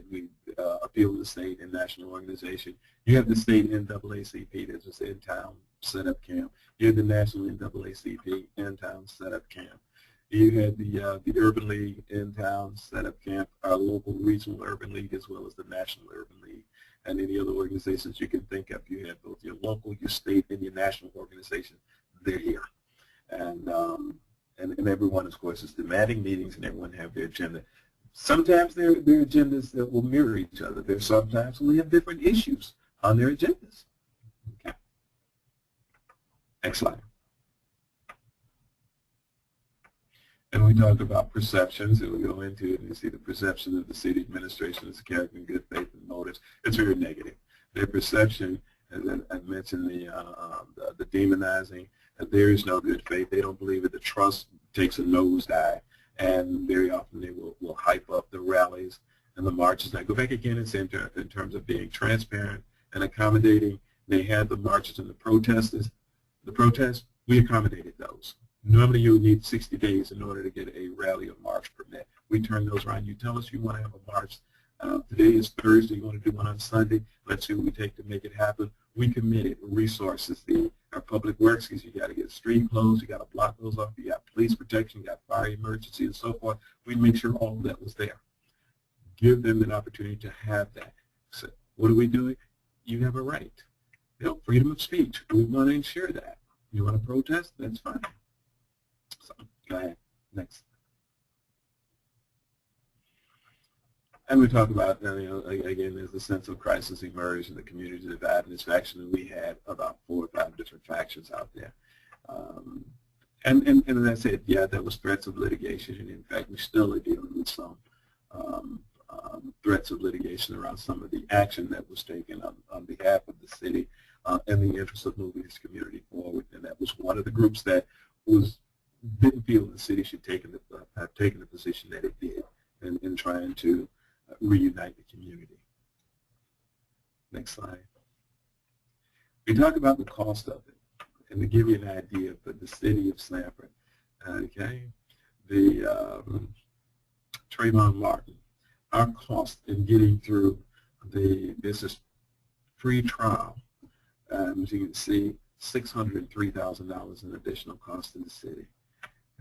We appeal to the state and national organization. You have the state NAACP, that's just in-town setup camp. You have the national NAACP in-town setup camp. You had the Urban League in-town setup camp, our local regional Urban League, as well as the National Urban League, and any other organizations you can think of. You have both your local, your state, and your national organization. They're here. And everyone, of course, is demanding meetings, and everyone have their agenda. Sometimes their agendas that will mirror each other. There's sometimes we have different issues on their agendas. Okay. Next slide. And we talked about perceptions, and we go into it and you see the perception of the city administration as character and good faith and motives. It's very negative. Their perception, as I mentioned, the demonizing, that there is no good faith. They don't believe that the trust takes a nosedive, and very often they will hype up the rallies and the marches. I go back again and say in terms of being transparent and accommodating, they had the marches and the protests, we accommodated those. Normally you would need 60 days in order to get a rally or march permit. We turn those around. You tell us you want to have a march. Today is Thursday. You want to do one on Sunday. Let's see what we take to make it happen. We committed resources. Our public works, because you got to get street closed, you got to block those off, you got police protection, you got fire emergency, and so forth. We make sure all of that was there. Give them an opportunity to have that. So what are we doing? You have a right. Freedom of speech. We want to ensure that. You want to protest? That's fine. So, go ahead. Next. And we talk about, again, there's a sense of crisis emerged in the community divide and disfaction, and we had about 4 or 5 different factions out there. And as I said, yeah, there was threats of litigation, and in fact, we still are dealing with some threats of litigation around some of the action that was taken on behalf of the city in the interest of moving this community forward. And that was one of the groups that didn't feel the city should have taken the position that it did in trying to reunite the community. Next slide. We talk about the cost of it, and to give you an idea for the city of Sanford, okay, the Trayvon Martin, our cost in getting through this is pre-trial, as you can see, $603,000 in additional cost in the city.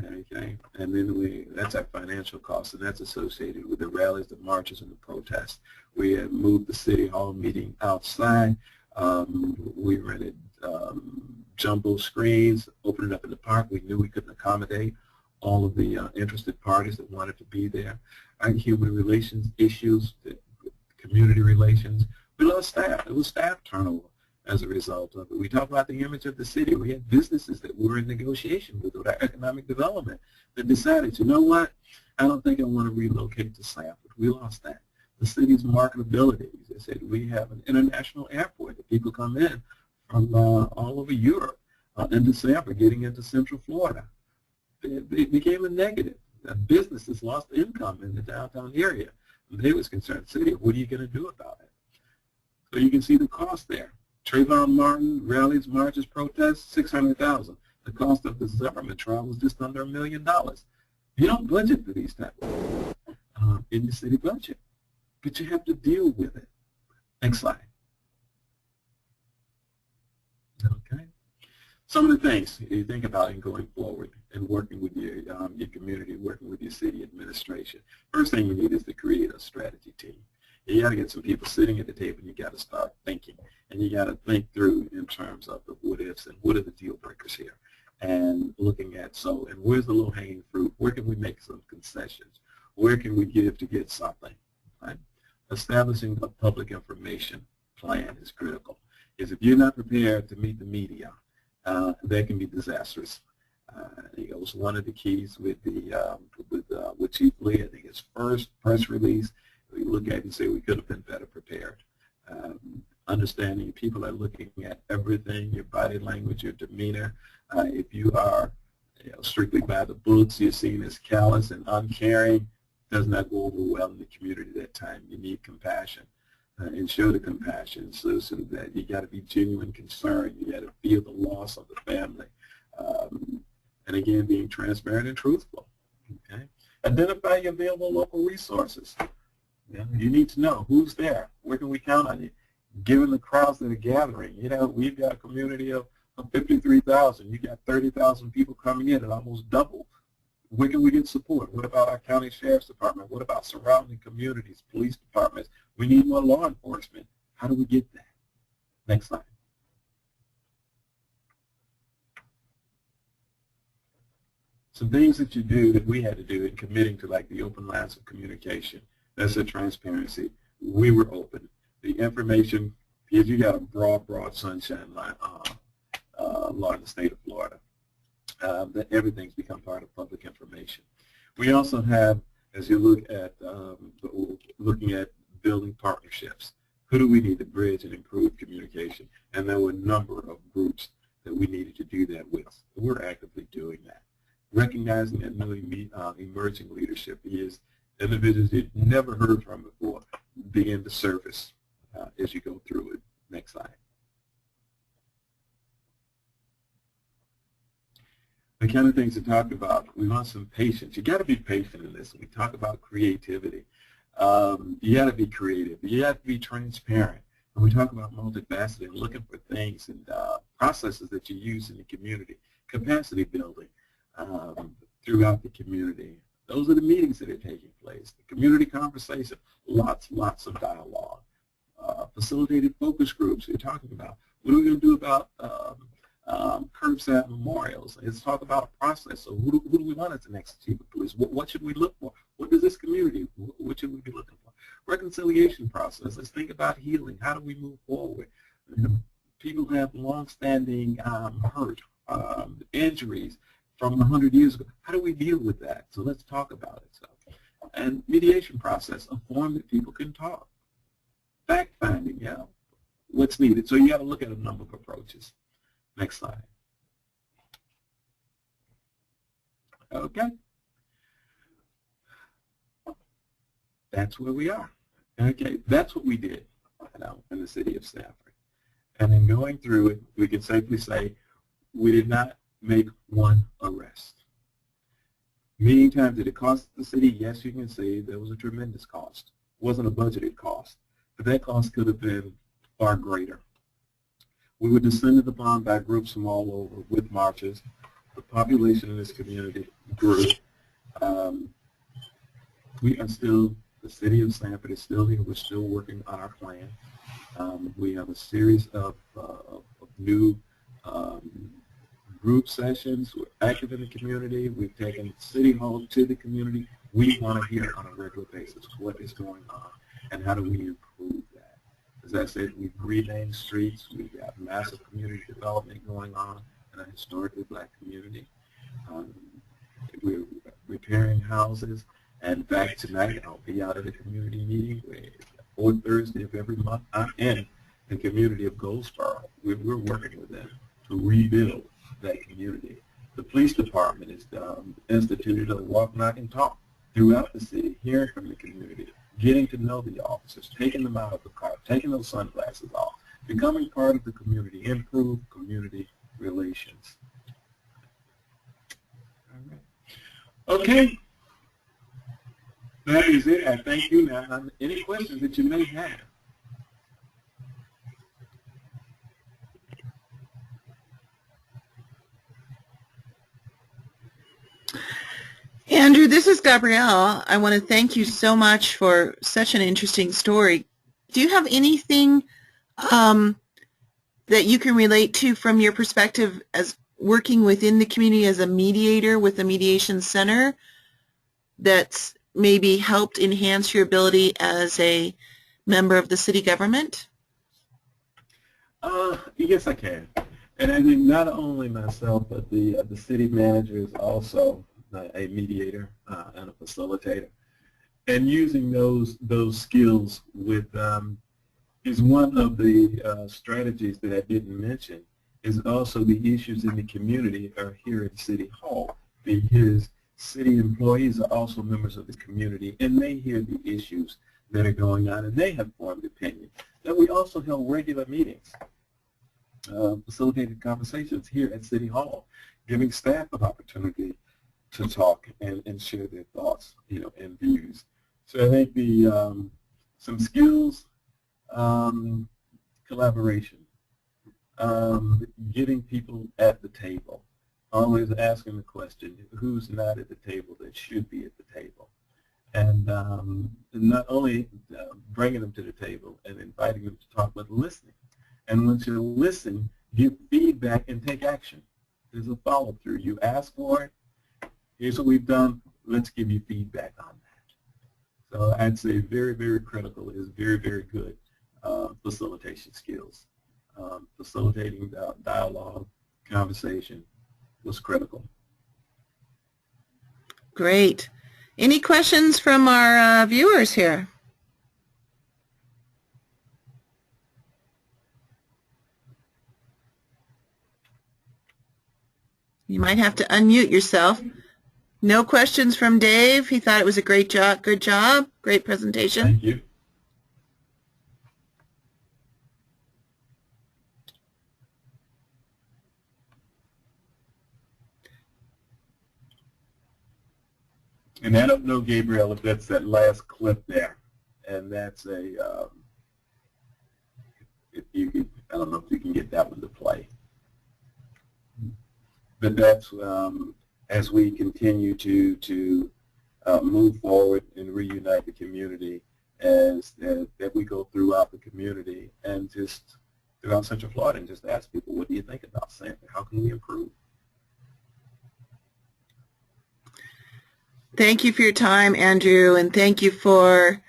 Okay, and then that's our financial cost, and that's associated with the rallies, the marches, and the protests. We had moved the city hall meeting outside. We rented jumbo screens, opened it up in the park. We knew we couldn't accommodate all of the interested parties that wanted to be there. Our human relations issues, the community relations, we lost staff. It was staff turnover as a result of it. We talk about the image of the city. We had businesses that were in negotiation with our economic development that decided, you know what, I don't think I want to relocate to Sanford. We lost that. The city's marketability. They said we have an international airport that people come in from all over Europe into Sanford, getting into Central Florida. It became a negative. Businesses lost income in the downtown area. They was concerned, city, what are you going to do about it? So you can see the cost there. Trayvon Martin, rallies, marches, protests, $600,000. The cost of the Zimmerman trial was just under $1 million. You don't budget for these type of things in the city budget, but you have to deal with it. Next slide. Okay. Some of the things you think about in going forward and working with your community, working with your city administration. First thing you need is to create a strategy team. You got to get some people sitting at the table, and you got to start thinking. And you got to think through in terms of the what ifs and what are the deal breakers here. And looking at, and where's the low-hanging fruit? Where can we make some concessions? Where can we give to get something? Right? Establishing a public information plan is critical. Because if you're not prepared to meet the media, that can be disastrous. It was one of the keys with Chief Lee. I think his first press release, we look at it and say we could have been better prepared. Understanding people are looking at everything, your body language, your demeanor. If you are strictly by the books, you're seen as callous and uncaring, does not go over well in the community at that time. You need compassion and show the compassion so that you got to be genuine concern. You got to feel the loss of the family. And again, being transparent and truthful. Okay? Identify your available local resources. You need to know who's there. Where can we count on you? Given the crowds that are gathering, we've got a community of 53,000. You got 30,000 people coming in, and almost double. Where can we get support? What about our county sheriff's department? What about surrounding communities, police departments? We need more law enforcement. How do we get that? Next slide. Some things that you do that we had to do in committing to, like the open lines of communication. That's the transparency. We were open. The information, if you got a broad sunshine line, law in the state of Florida. That everything's become part of public information. We also have, as you look at looking at building partnerships, who do we need to bridge and improve communication? And there were a number of groups that we needed to do that with. We're actively doing that. Recognizing that new emerging leadership is individuals you've never heard from before begin to surface as you go through it. Next slide. The kind of things to talk about, we want some patience. You got to be patient in this. We talk about creativity. You got to be creative. You have to be transparent. When we talk about multifaceted, looking for things and processes that you use in the community, capacity building throughout the community. Those are the meetings that are taking place. The community conversation, lots of dialogue. Facilitated focus groups, you're talking about. What are we going to do about curbside memorials? Let's talk about a process. So who do we want as the next chief of police? What should we look for? What does this community, what should we be looking for? Reconciliation process. Let's think about healing. How do we move forward? People have long-standing hurt, injuries from 100 years ago. How do we deal with that? So let's talk about it. So, and mediation process, a forum that people can talk. Fact-finding, what's needed. So you got to look at a number of approaches. Next slide. Okay. That's where we are. Okay, that's what we did in the city of Sanford. And in going through it, we can safely say we did not make one arrest. Meeting time, did it cost the city? Yes, you can say there was a tremendous cost. It wasn't a budgeted cost, but that cost could have been far greater. We were descended upon by groups from all over with marches. The population in this community grew. We are still, the city of Sanford is still here. We're still working on our plan. We have a series of new group sessions. We're active in the community. We've taken City Hall to the community. We want to hear on a regular basis what is going on and how do we improve that. As I said, we've renamed streets. We've got massive community development going on in a historically black community. We're repairing houses. And in fact, tonight I'll be out at a community meeting fourth Thursday of every month. I'm in the community of Goldsboro. We're working with them to rebuild that community. The police department has instituted a walk, knock, and talk throughout the city, hearing from the community, getting to know the officers, taking them out of the car, taking those sunglasses off, becoming part of the community, improve community relations. All right. Okay. That is it. I thank you. Now, any questions that you may have? Andrew, this is Gabrielle. I want to thank you so much for such an interesting story. Do you have anything that you can relate to from your perspective as working within the community as a mediator with the mediation center that's maybe helped enhance your ability as a member of the city government? Yes, I can. And I think not only myself, but the city manager is also a mediator and a facilitator. And using those skills with is one of the strategies that I didn't mention, is also the issues in the community are here at City Hall, because city employees are also members of the community, and they hear the issues that are going on, and they have formed opinion. That we also held regular meetings, facilitated conversations here at City Hall, giving staff an opportunity to talk and share their thoughts, and views. So I think the some skills, collaboration, getting people at the table, always asking the question, who's not at the table that should be at the table? And not only bringing them to the table and inviting them to talk, but listening. And once you listen, give feedback and take action. There's a follow-through. You ask for it. Here's what we've done. Let's give you feedback on that. So I'd say very, very critical is very, very good facilitation skills. Facilitating dialogue, conversation was critical. Great. Any questions from our viewers here? You might have to unmute yourself. No questions from Dave. He thought it was a great job. Good job. Great presentation. Thank you. And I don't know, Gabriel, if that's that last clip there. And that's a, if you, I don't know if you can get that one to play. But that's as we continue to move forward and reunite the community that we go throughout the community and just throughout Central Florida and just ask people, what do you think about Sanford? How can we improve? Thank you for your time, Andrew, and thank you for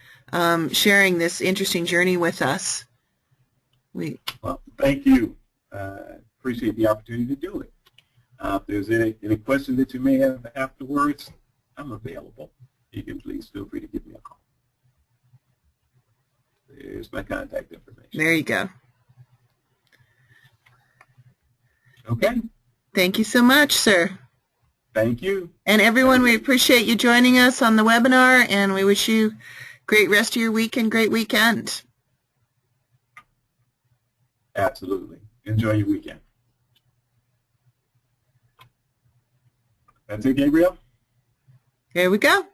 sharing this interesting journey with us. Well, thank you. Appreciate the opportunity to do it. If there's any questions that you may have afterwards, I'm available. You can please feel free to give me a call. There's my contact information. There you go. Okay. Thank you so much, sir. Thank you. And everyone, we appreciate you joining us on the webinar, and we wish you great rest of your week and great weekend. Absolutely. Enjoy your weekend. That's it, Gabriel? Here we go.